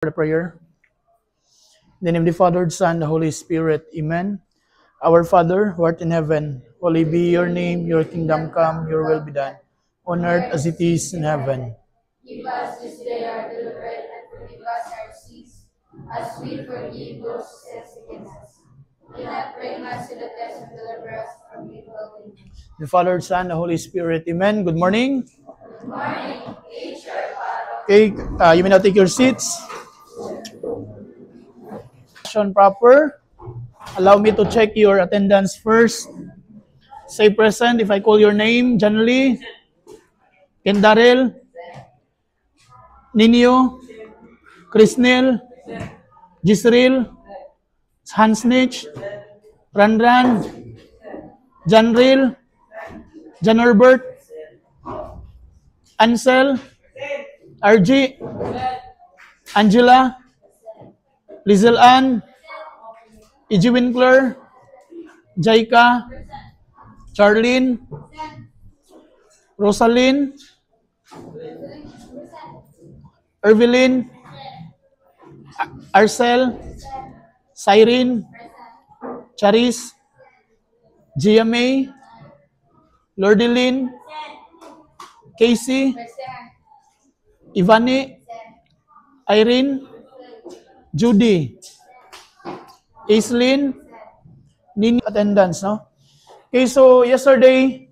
The prayer. In the name of the Father, the Son, the Holy Spirit. Amen. Our Father, who art in heaven, holy be your name, your kingdom come, your will be done, on earth as it is in heaven. Give us this day our daily bread, and forgive us our sins, as we forgive those who sin against us. Do not bring us to the test, and deliver us from evil. The Father, the Son, the Holy Spirit. Amen. Good morning. Good morning, teacher, Father. Okay, you may now take your seats. Proper. Allow me to check your attendance first. Say present if I call your name. John Lee, Ken Darrell, Ninyo, Krisnel, Gisril, Hans Nitch, Ranran, Janril, John Herbert, Ansel, RG, Angela, Lizel Ann, E.G. Winkler, Jaika, Charlene, Rosalind, Ervilyn, Arcel, Cyrene, Charis, GMA, Lordelyn, Casey, Ivani, Irene, Judy, Aislinn, Nini, attendance, no? Okay, so yesterday,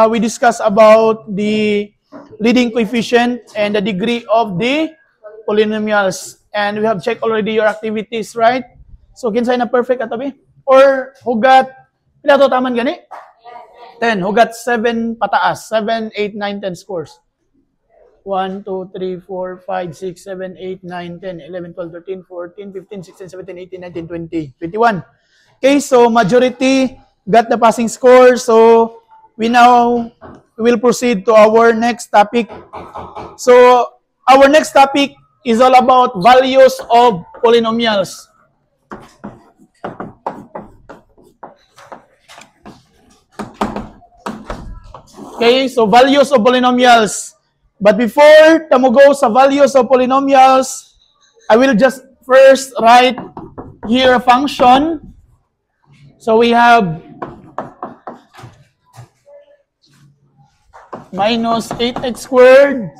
we discussed about the leading coefficient and the degree of the polynomials. And we have checked already your activities, right? So, kinsay na perfect katabi? Or hugat, pila to taman gani? 10. Hugat 7 pataas. 7, 8, 9, 10 scores. 1, 2, 3, 4, 5, 6, 7, 8, 9, 10, 11, 12, 13, 14, 15, 16, 17, 18, 19, 20, 21. Okay, so majority got the passing score. So we will proceed to our next topic. So our next topic is all about values of polynomials. Okay, so values of polynomials. But before tamo go sa values of polynomials, I will just first write here a function. So we have minus 8x squared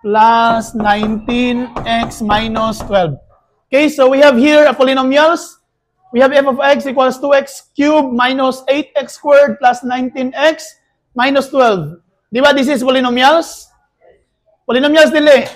plus 19x minus 12. Okay, so we have here a polynomials. We have f of x equals 2x cubed minus 8x squared plus 19x minus 12. Di ba this is polynomials? Polynomials dili.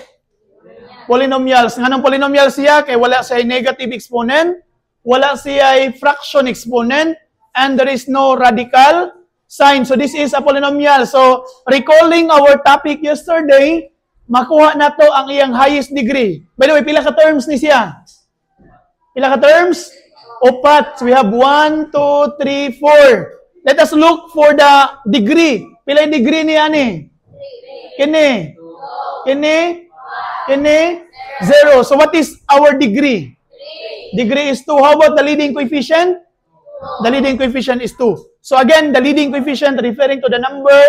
Polynomials. Nganong polynomials siya? Kaya wala siya negative exponent, wala siya fraction exponent, and there is no radical sign. So this is a polynomial. So recalling our topic yesterday, makuha na to ang iyang highest degree. By the way, pila ka terms ni siya? Pila ka terms? Upat. So we have 1, 2, 3, 4. Let us look for the degree. Pila yung degree niya ni? Kini. Kini. Kini. 0. So what is our degree? Degree is 2. How about the leading coefficient? The leading coefficient is 2. So again, the leading coefficient referring to the number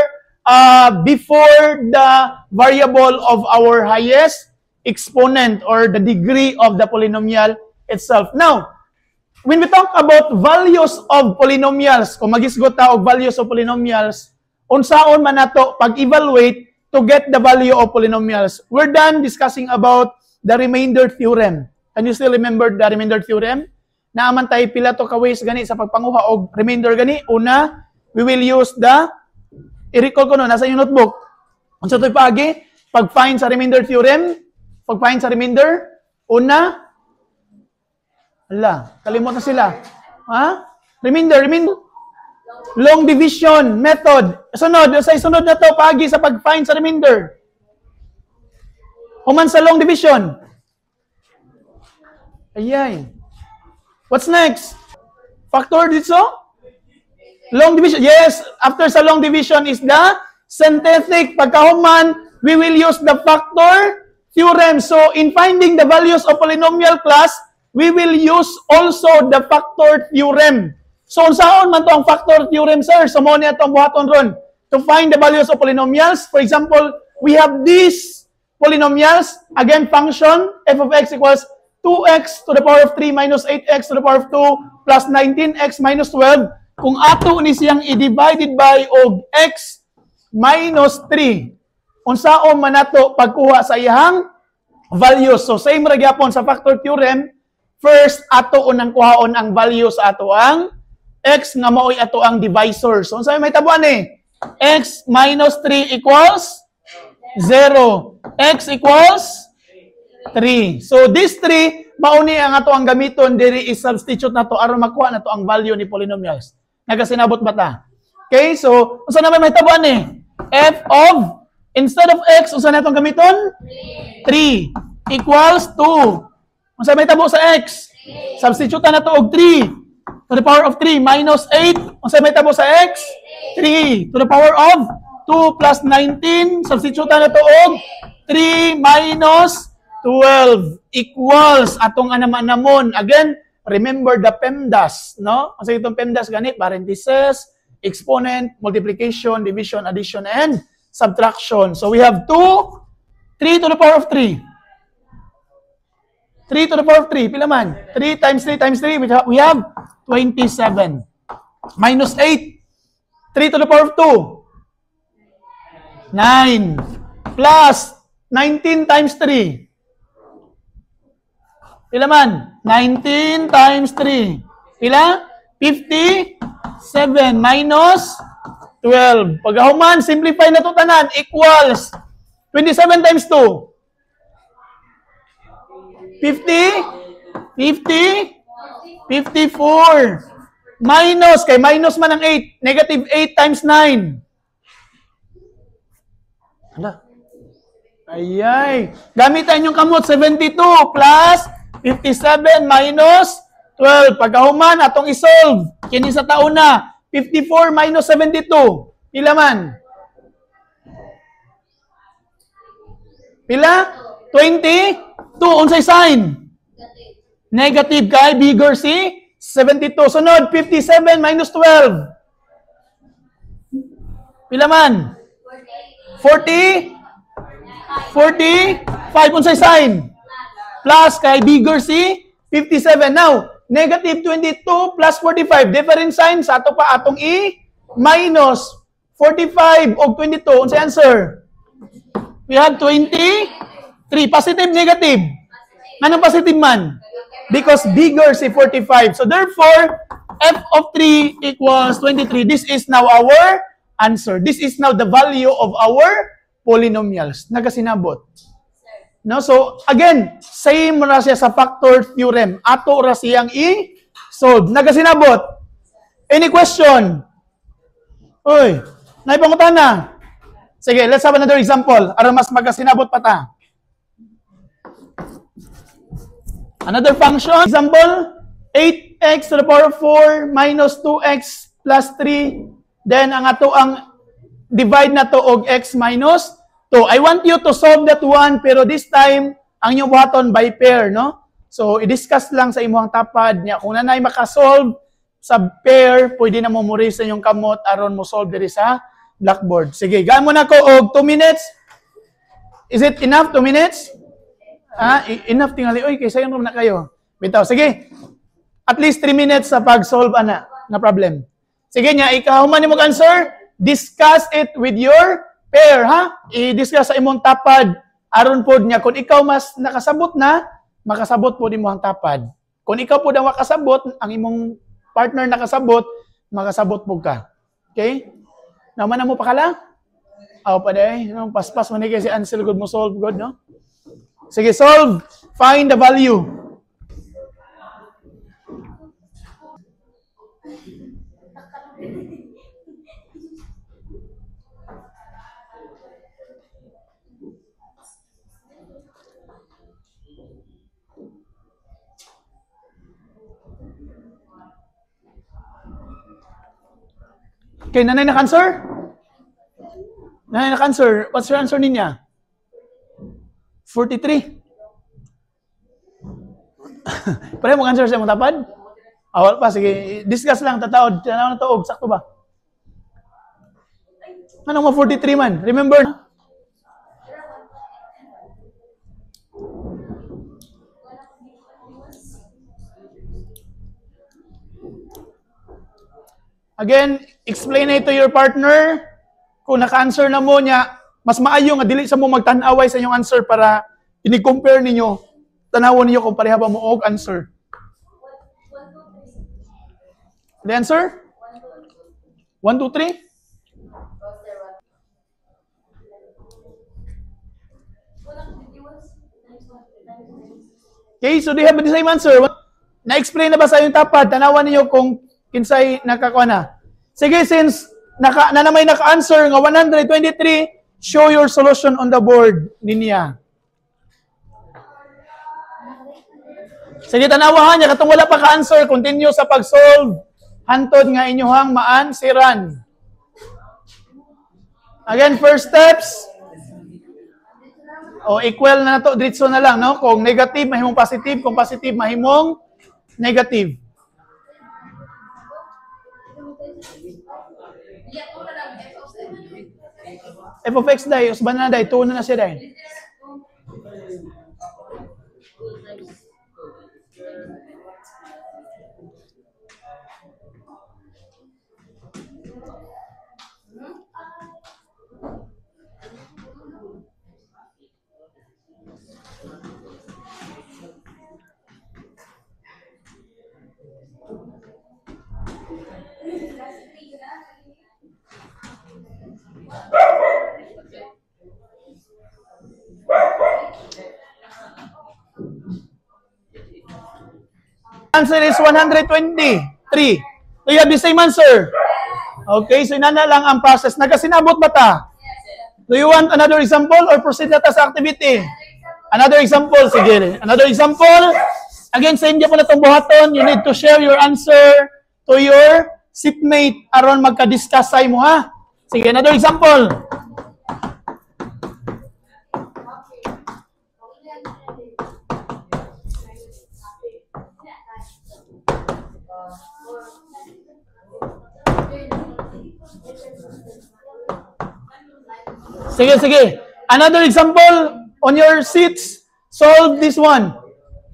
before the variable of our highest exponent or the degree of the polynomial itself. Now, when we talk about values of polynomials, kung magisgot ta og values of polynomials, unsaon man nato pag-evaluate to get the value of polynomials. We're done discussing about the remainder theorem. Can you still remember the remainder theorem? Naaman tayo pila to ka ways gani sa pagpanguha og remainder gani. Una, we will use the i-recall ko no nasa yung notebook. Unsa toy paagi pag-find sa remainder theorem? Pag-find sa remainder, una, kalimot na sila. Ha? Remainder. Long division method. Sunod na to paagi sa pag-find sa remainder. Human sa long division. Ayay. What's next? Factor dito? Long division. Yes, after sa long division is the synthetic. Pagkahuman, we will use the factor theorem. So, in finding the values of polynomial class, we will use also the factor theorem. So, unsaon man to ang factor theorem, sir? So, mo niya itong buhaton ron. To find the values of polynomials, for example, we have this polynomials. Again, function, f of x equals 2x to the power of 3 minus 8x to the power of 2 plus 19x minus 12. Kung ato ni siyang i-divided by og x minus 3, unsaon man nato pagkuha sa iyang values. So, same ra gyapon sa factor theorem. First, ato unang kuhaon ang value sa ato ang x nga mao'y ato ang divisor. So, unsa may tabuan x minus 3 equals 0. X equals 3. So, this 3, mauni ang ato ang gamiton, diri is substitute na to aron makuha na to ang value ni polynomials. Nagasinabot ba ta? Okay, so, unsa naman may tabuan f of, instead of x, unsa na itong gamiton? 3 equals 2. Unsa may tabo sa x? Substitute na to og 3 to the power of 3 minus 8. Unsa may tabo sa x? 3 to the power of 2 plus 19. Substitute na to og 3 minus 12 equals atong anaman-namon. Again, remember the PEMDAS, no? Kasi itong PEMDAS ganit, parenthesis, exponent, multiplication, division, addition, and subtraction. So we have 3 to the power of 3. 3 to the power of 3, pila man? 3 times 3 times 3, we have 27. Minus 8. 3 to the power of 2. 9. Plus 19 times 3. Pila man? 19 times 3. Pila? 57 minus 12. Pagkahuman, simplify na ito tanan, equals 27 times 2. 50? 54. Minus, kay minus man ang 8. Negative 8 times 9. Hala. Ayay. Gamitan yung kamot, 72 plus 57 minus 12. Pagkahuman, atong isolve. Kini sa taon na. 54 minus 72. Pila man? Pila? 22. Unsay sign? Negative kay bigger si 72. Sunod, 57 minus 12. Pila man? 40? 45. Unsay sign? Plus kay bigger si 57. Now, negative 22 plus 45. Different sign sa ato pa atong minus 45 o 22. Unsay answer? We have 23. Positive, negative? Anong positive man? Because bigger si 45. So therefore, f of 3 equals 23. This is now our answer. This is now the value of our polynomials. Nagasinabot. No? So, again, same ra siya sa factor theorem. Ato ra siyang i-solve. Nagasinabot. Any question? Uy, naipangutan na. Sige, let's have another example. Aron mas magasinabot pa ta. Another function. Example, 8x to the power of 4 minus 2x plus 3. Then, ang ato ang divide na to og x minus 2. I want you to solve that one, pero this time, ang inyong buhaton by pair, no? So, i-discuss lang sa imong tapad niya. Kung nanay makasolve sa pair, pwede na mo memorize sa inyong kamot aron mo solve diri sa blackboard. Sige, gaan mo na ko og 2 minutes. Is it enough? 2 minutes? Enough tingali. Oy, kaysa yun na kayo. Bitaw, sige. At least 3 minutes sa pag-solve, ana. Na problem. Sige niya, ikaw man mo answer. Discuss it with your pair, ha? I-discuss sa imong tapad. Aron po niya, kung ikaw mas nakasabot na, makasabot po din mo ang tapad. Kung ikaw po daw makasabot, ang imong partner nakasabot, makasabot po ka. Okay? Naman na mo pakala? Aw pa day, no? Paspas man ni si Ansel good mo solve good, no? Sige, solve. Find the value. Okay, nanay naka-answer? Nanay naka-answer. What's your answer niya? 43. Pareho mong answer sa mong tapad? Awal pa, sige. Discuss lang, tataod. Tanaw na taog. Sakto ba? Anong mga 43 man? Remember? Again, explain it to your partner. Kung naka-answer na mo niya, mas maayo nga dili sa mo magtan-away sa inyong answer para ini-compare ninyo. Tanawon niyo kung pareha ba mo og answer. The answer? 1, 2, 3? Okay, so do you have the same answer? Na-explain na ba sa yung tapad? Tanawan niyo kung kinsay nakakuha na. Sige, since na may naka-answer nga 123, show your solution on the board niya. Sige, tanawahan niya. Katong wala pa ka-answer, continue sa pag-solve. Hantod nga inyohang maansiran. Again, first steps. O, equal na to. Diretso na lang, no? Kung negative, mahimong positive. Kung positive, mahimong negative. F of x dahi, usban na dahi, 2 na siya dahi. Answer is 123. So you have the same answer. Okay, so inana lang ang process. Nagkasinabot ba ta? Do you want another example or proceed na ta sa activity? Another example, sige. Another example. Again, sa inyo po na itong buhaton, you need to share your answer to your seatmate aron magka-discuss sa imo, ha? Sige, another example. Sige, sige. Another example, on your seats, solve this one.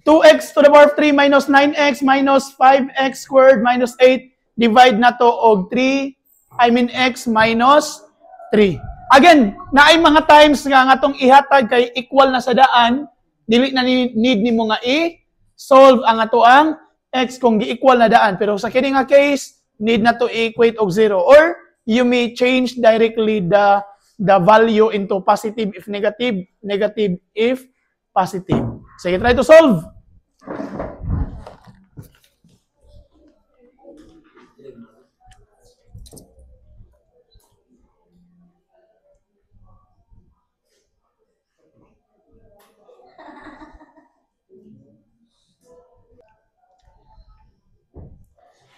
2x to the power of 3 minus 9x minus 5x squared minus 8. Divide na to og x minus 3. Again, naay mga times nga atong ihatag kay equal na sa daan, dili na need nimo nga i-solve ang atoang x kung gi-equal na daan. Pero sa kini nga case, need na to equate og 0. Or you may change directly the value into positive if negative, negative if positive. Sige, try to solve.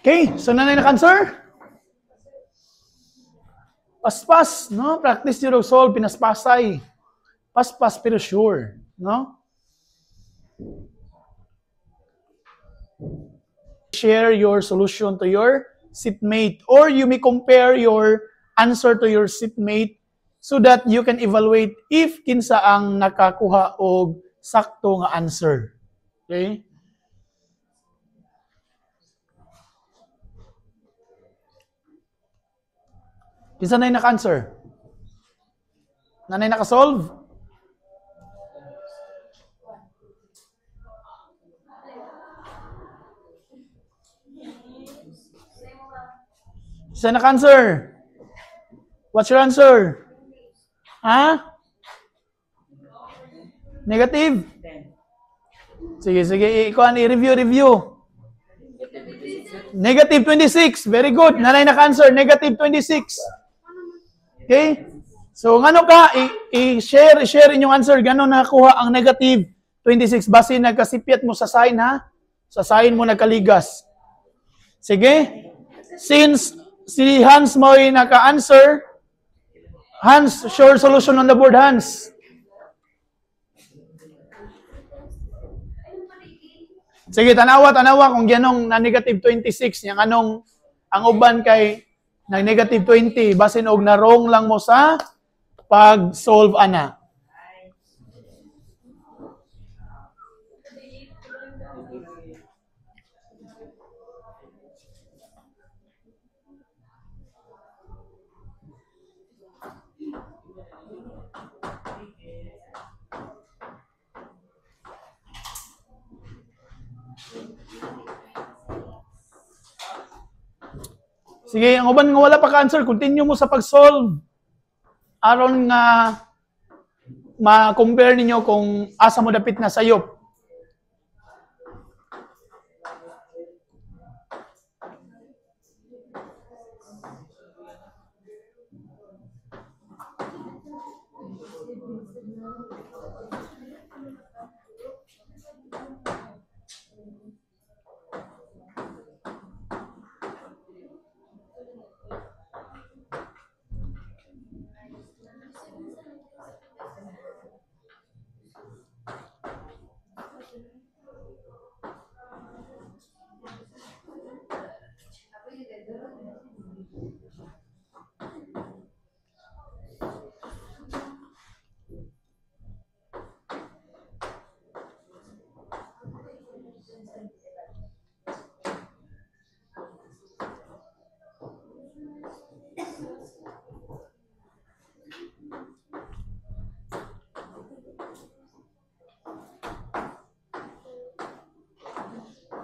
Okay, so nanay naka-answer? Paspas, no? Practice nyo solve, pinaspasay. Paspas pero sure, no? Share your solution to your seatmate or you may compare your answer to your seatmate so that you can evaluate if kinsa ang nakakuha og sakto nga answer. Okay? Kinsa na naka-answer? Nanay naka-solve? Kinsa naka-answer? What's your answer? Ha? Negative? Sige, sige. Ikuan, i-review. Negative 26. Very good. Nanay naka-answer. Negative 26. Okay? So, ngano ka, i-share inyong answer. Gano'n nakakuha ang negative 26. Base nagkasipyat mo sa sign, ha? Sa sign mo nagkaligas. Sige? Since si Hans mo ay naka-answer, Hans, show solution on the board, Hans. Sige, tanawa kung ganong na negative 26, yung anong ang uban kay na negative 20, basin og na wrong lang mo sa pag-solve ana. Sige, ang uban nga wala pa ka-answer, continue mo sa pag-solve. Aron nga ma-compare ninyo kung asa mo dapit na sayop.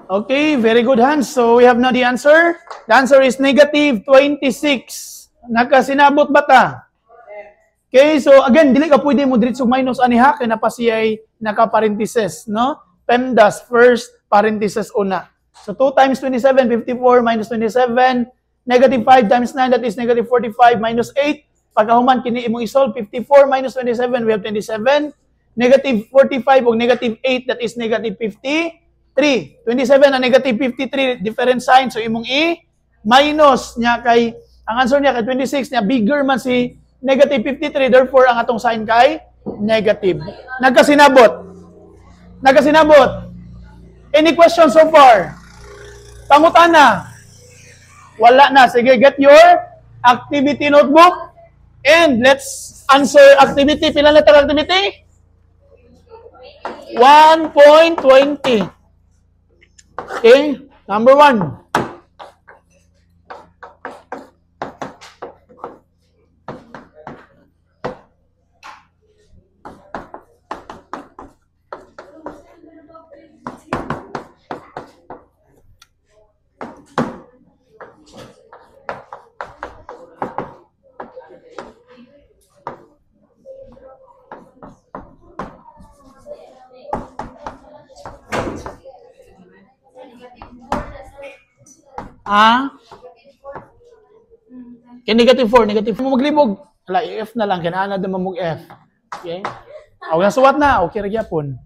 Okay, very good, Hans. So we have now the answer. The answer is negative 26. Nakasinabot ba ta? Okay, so again, dili ka pwede mo diretsong minus aniha kay napasiyay naka-parenthesis, no? PEMDAS, first parenthesis una. So 2 times 27, 54 minus 27, negative 5 times 9, that is negative 45 minus 8. Pagkahuman, kini imong isolve, 54 minus 27, we have 27. Negative 45 o negative 8, that is negative 53. 27 and negative 53, different sign. So imong i-minus niya kay, ang answer niya kay 26 niya, bigger man si negative 53, therefore ang atong sign kay negative. Nagkasinabot. Nagkasinabot. Any questions so far? Pangutana. Wala na. Sige, get your activity notebook and let's answer activity. Pilang letter activity? 1.20. Okay, number 1. Okay, negative 4. Negative 4. Maglibog. Wala, F na lang. Kailangan na naman mag F. Okay? Aw, nasuwat na. Okay, ragyapon.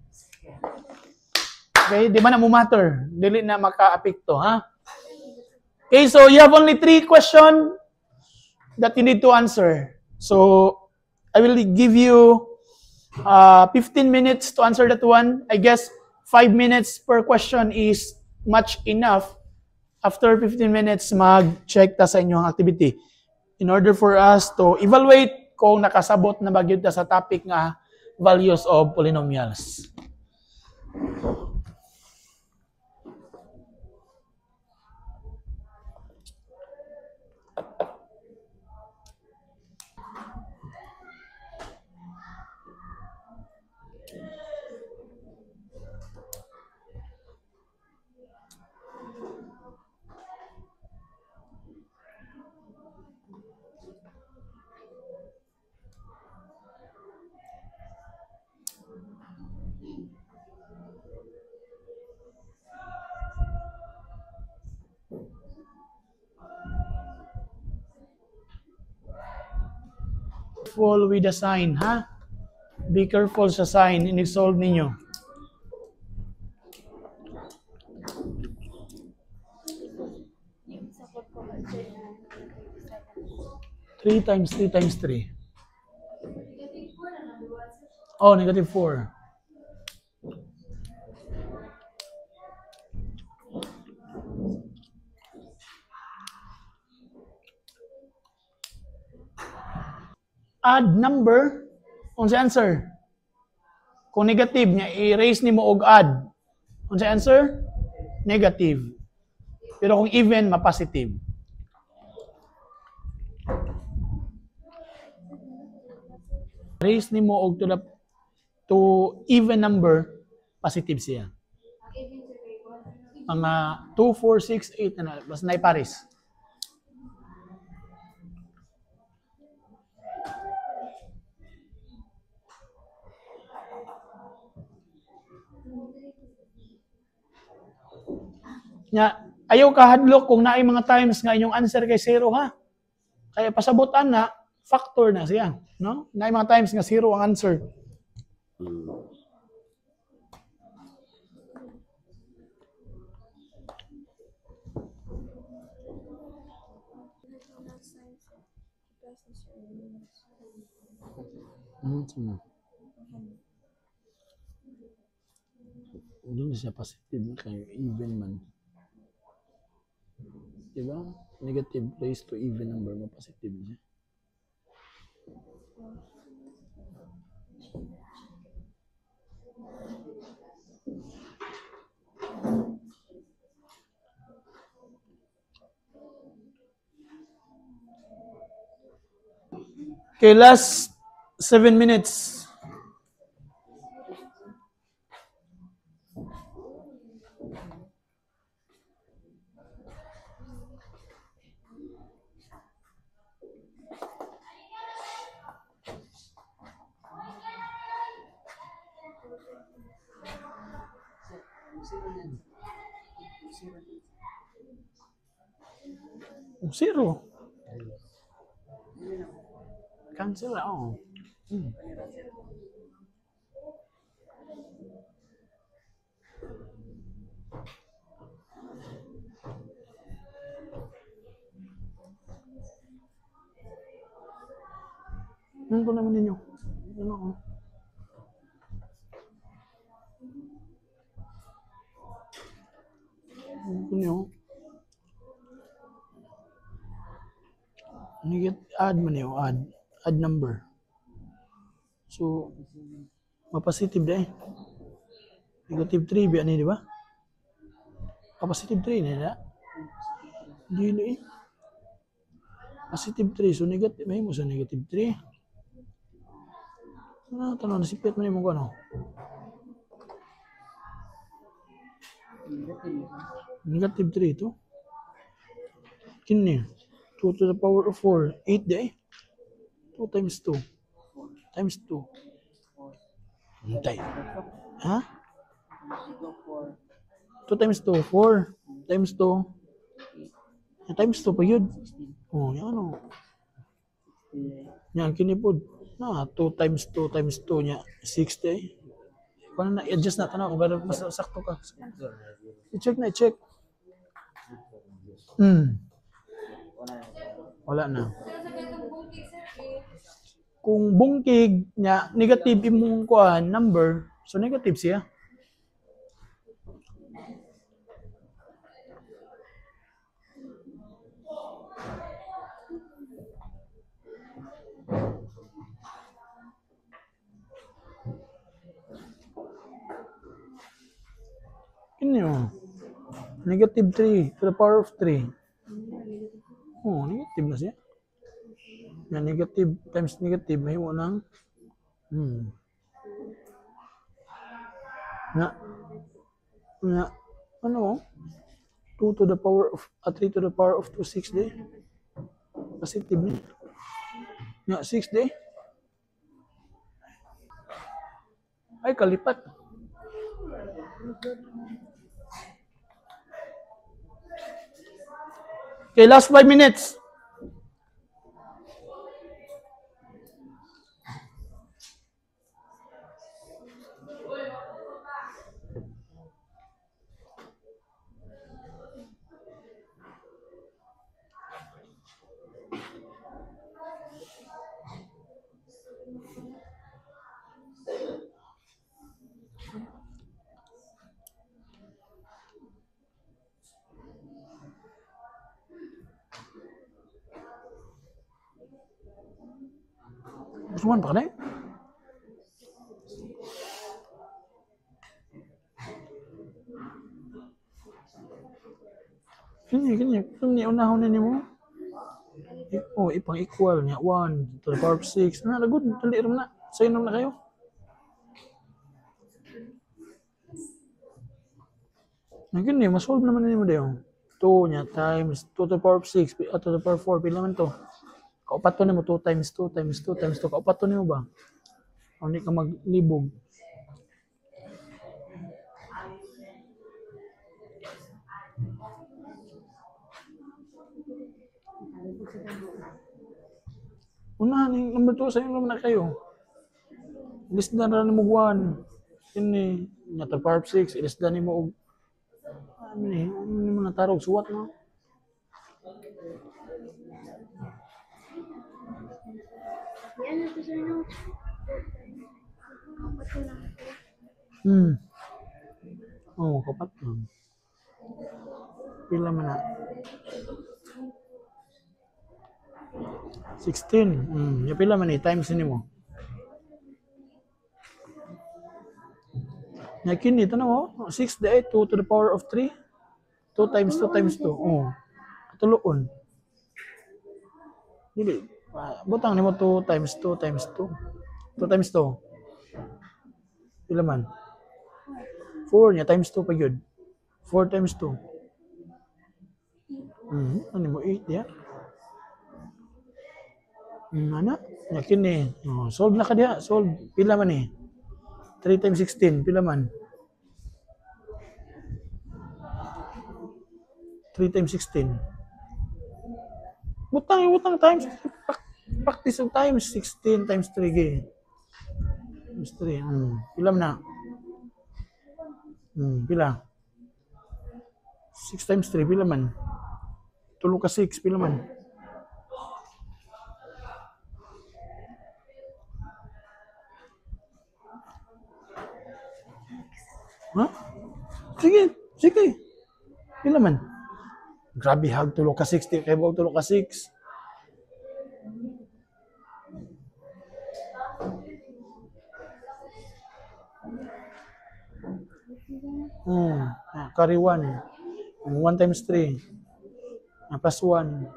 Okay, di ba na mo matter? Dili na maka-apekto, ha? Okay, so you have only 3 questions that you need to answer. So, I will give you 15 minutes to answer that one. I guess 5 minutes per question is much enough. After 15 minutes, mag-check ta sa inyong activity. In order for us to evaluate kung nakasabot na ba gyud ta sa topic nga values of polynomials. Careful with the sign, ha? Be careful sa sign. In-solve ninyo. Three times 3. Oh, negative 4. Add number, unsa answer? Kung negative niya, i-erase nimo og add. Unsa answer? Negative. Pero kung even, ma-positive. Erase nimo og to even number, positive siya. Mga 2, 4, 6, 8 na, basta na ipares. Nya, ayaw kahadlok kung naay mga times nga inyong answer kay 0 ha. Kaya pasabutan na, factor na siya. No? Naay mga times nga 0 ang answer. Sama. Hindi na siya positive kay even man. Diba? Negative raised to even number mo positive niya. Okay, last 7 minutes. Zero. Cancel ako. Ano ko naman ninyo? Ano ko? Ano ko ninyo? Add mo niyo, add number. So, ma-positive na eh. Negative 3 ba ni, di ba? Positive 3 na. Hindi na eh. Positive 3, so negative, may mo sa negative 3. Ano, tanong, nasipit mo niyo mo ko ano? Negative 3 ito. Kini, 2 to the power of 4, 8 di eh. 2 times 2. Times 2. Hintay. Ha? 2 times 2, 4. Times 2. Times 2 pa yun. Oh, yan ano. Yan, kinipod. 2 times 2 times 2 niya, 60. Kung na, i-adjust na tanong, kung mas sakto ka. I-check na, i-check. Wala na. Kung bungkig niya, negative imong kuan number, so negative siya. Ano? Negative 3 to the power of 3. Oh, negative na siya. Yan, negative times negative, may mo ng ano? 2 to the power of 3 to the power of 2, 6 day. Positive niya. Nga, 6 day. Ay, kalipat. Okay, last 5 minutes. Gusto pa rin? Kini, unahon na mo. Oh, ipang equal niya. 1 to the power of 6. Lagod, dali rin na. Sa'yo na kayo. Gini, masolve naman nimo dayo. 2 niya times 2 to the power of 6 to the power of 4. Pila man to? Kaupat to nimo 2 times 2 times 2 times 2. Kaupat to nimo ba? O hindi ka maglibog. Unahan, number 2, sa'yo naman na kayo. Ilisdan na mo 1. Ini, nyata power of 6, ilisdan mo. Ano mo natarog, suwat no? Yan ito sa inyo. Oh, kapat lang. Pila man na? 16. Yung pila man eh, times ni mo. Yakin ito na mo. 6 the 8, 2 to the power of 3. 2 times 2 times 2. Oh. Katuloon. Dili. Butang ni mo 2 times 2 times 2. 2 times 2. Pila man? 4 niya times 2 pa yun. 4 times 2. Ano mo? 8 ya? Ano? Yakin eh. Oh, solve na ka diya. Solve. Pila man eh. 3 times 16. Pila man? 3 times 16. Butang times. Practice of times. 16 times 3 gay. Times 3. Pila man na? Pila? 6 times 3. Pila man? Tulo ka 6. Pila man? Ha? Sige. Pila man? Grabe hag tulo ka 6. Kaya ba tulo ka 6? Carry 1. 1 times 3. Plus 1.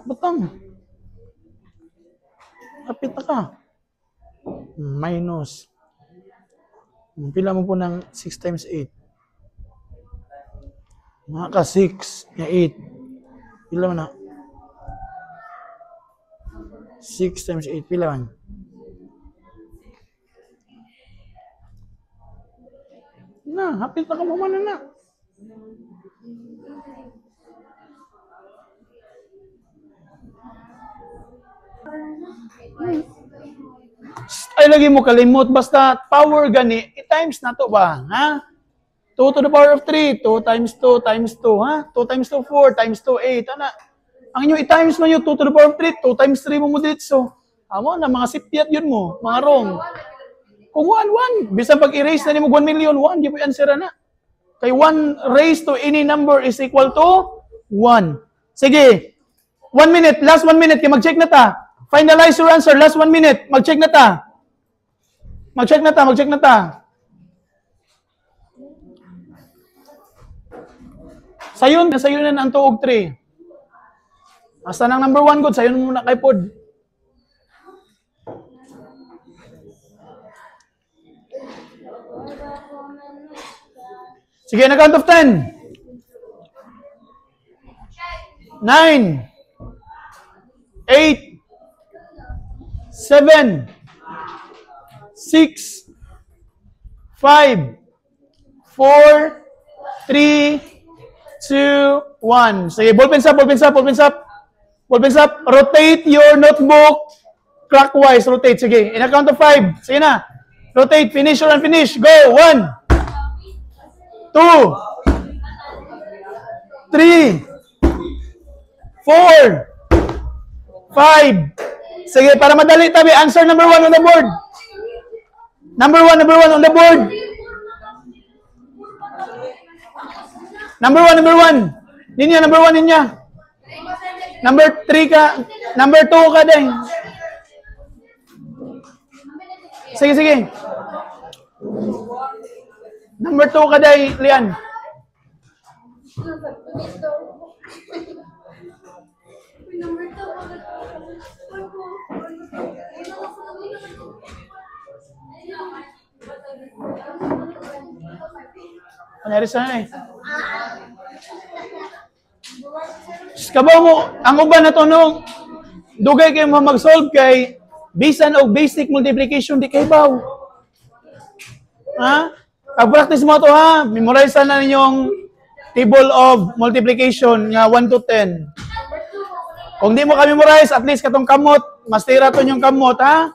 Butang. Kapit na ka. Minus. Pila mo po ng 6 times 8. Ka 6. 8. Pila mo na? 6 times 8. Pila man? Hapit na ka mo man na. Ay, lagi mo kalimot. Basta power gani, i-times na to ba? Ha? 2 to the power of 3. 2 times 2 times 2. Ha? 2 times 2, 4 times 2, 8. Ano? Ang inyo i-times mo nyo, 2 to the power of 3. 2 times 3 mo ditso. Amo na, mga sipyat yun mo. Mga wrong. Kung 1. Bisa pag i-raise na ni mo 1 million, 1. Di po answer na. Kay 1 raised to any number is equal to 1. Sige. 1 minute. Last 1 minute. Kaya mag-check na ta. Finalize your answer. Last 1 minute. Mag-check na ta. Mag-check na ta. Sayon na ang 2 og 3. Basta ng number 1 good. Sayon muna kay pod. Sige, na count of 10. 9, 8, 7, 6, 5, 4, 3, 2, 1. Sige, ballpens up. Rotate your notebook clockwise. Rotate. Sige, in a count of 5. Sige na. Rotate, finish or unfinish. Go. 1, 2, 3, 4, 5. Sige, para madali tabi. Answer number 1 on the board. Number 1 on the board. Number 1. Ninya, number 1 ninya. Number 3 ka. Number 2 ka din. Sige. Number 2 ka din, Lian. Ano sana eh? Kabaw mo, ang uban na to nung dugay kayo mag-solve kay bisan og basic multiplication di kay baw. Ha? Pag-practice mo to ha, memorize na ninyong table of multiplication nga 1 to 10. Kung di mo kami memorize, at least katong kamot, mas tira to yung kamot, ha?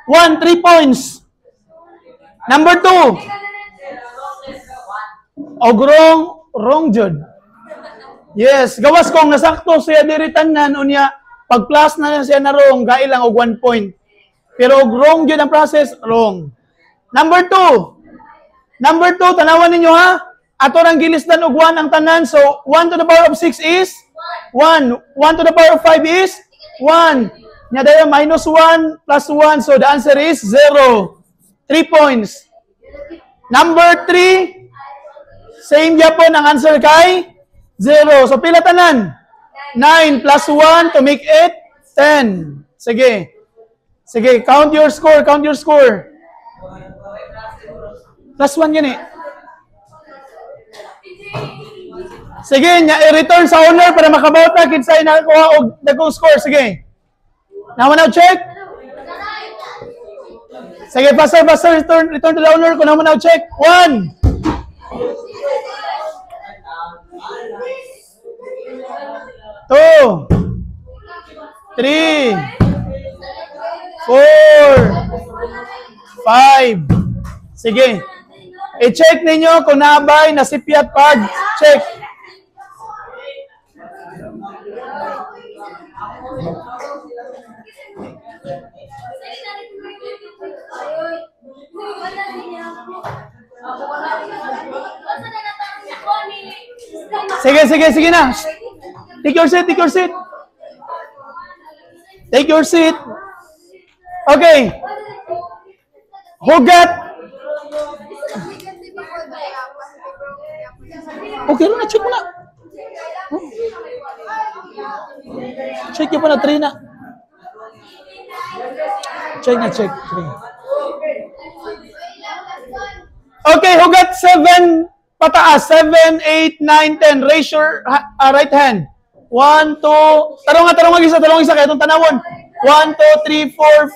1, 3 points. Number 2. Og wrong jud. Yes, gawas kung nasakto siya diri tanan unya, pag plus na siya na wrong, gai lang og 1 point. Pero og wrong jud ang process, wrong. Number 2. Number 2, tanawan ninyo ha. Ato rang gilisdan og 1 ang tanan. So 1 to the power of 6 is 1. 1 to the power of 5 is 1. Nya dayon minus 1 plus 1. So the answer is 0. 3 points. Number 3, same yapon ang answer kay 0. So pila tanan? 9 plus 1 to make it 10. Sige. Sige, count your score, count your score. Plus 1 yan eh. Sige, i-return sa owner para makabauta kinsay nakakuha og dagkong score. Sige. Now now check. Sige, faster, return to the owner. Kung now check. 1. 2. 3. 4. 5. Sige. I-check ninyo kung nabay nasipyat pag check. Sige na. Take your seat. Take your seat. Okay. Hugat. Okay, na check mo na. Check nyo pa na 3 na. Check 3. Okay, hugat 7 pataas. 7, 8, 9, 10. Raise your right hand. 1, 2. Tarong isa kaya itong tanawon. 1, 2, 3, 4,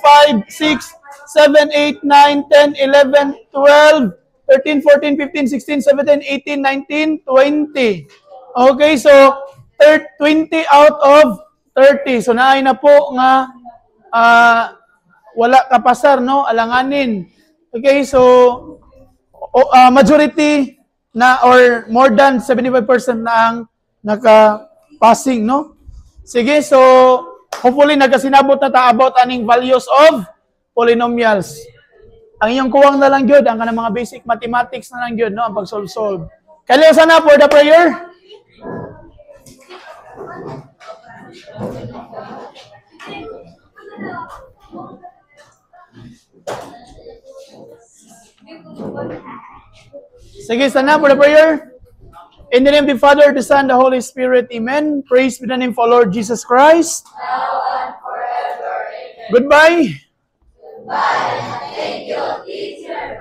5, 6, 7, 8, 9, 10, 11, 12, 13, 14, 15, 16, 17, 18, 19, 20. Okay, so 20 out of 30. So naay na po nga wala kapasar, no? Alanganin. Okay, so majority na or more than 75% na ang naka-passing, no? Sige, so hopefully nagasinabot na ta about aning values of polynomials. Ang inyong kuwang na lang yun, ang kanang mga basic mathematics na lang yun, no? Ang pag-solve. Kaya sana for the prayer. Sige, sana for the prayer. In the name of the Father, the Son, the Holy Spirit, Amen. Praise be the name of Lord Jesus Christ. Now and forever. Amen. Goodbye. Bye. Thank you, teacher.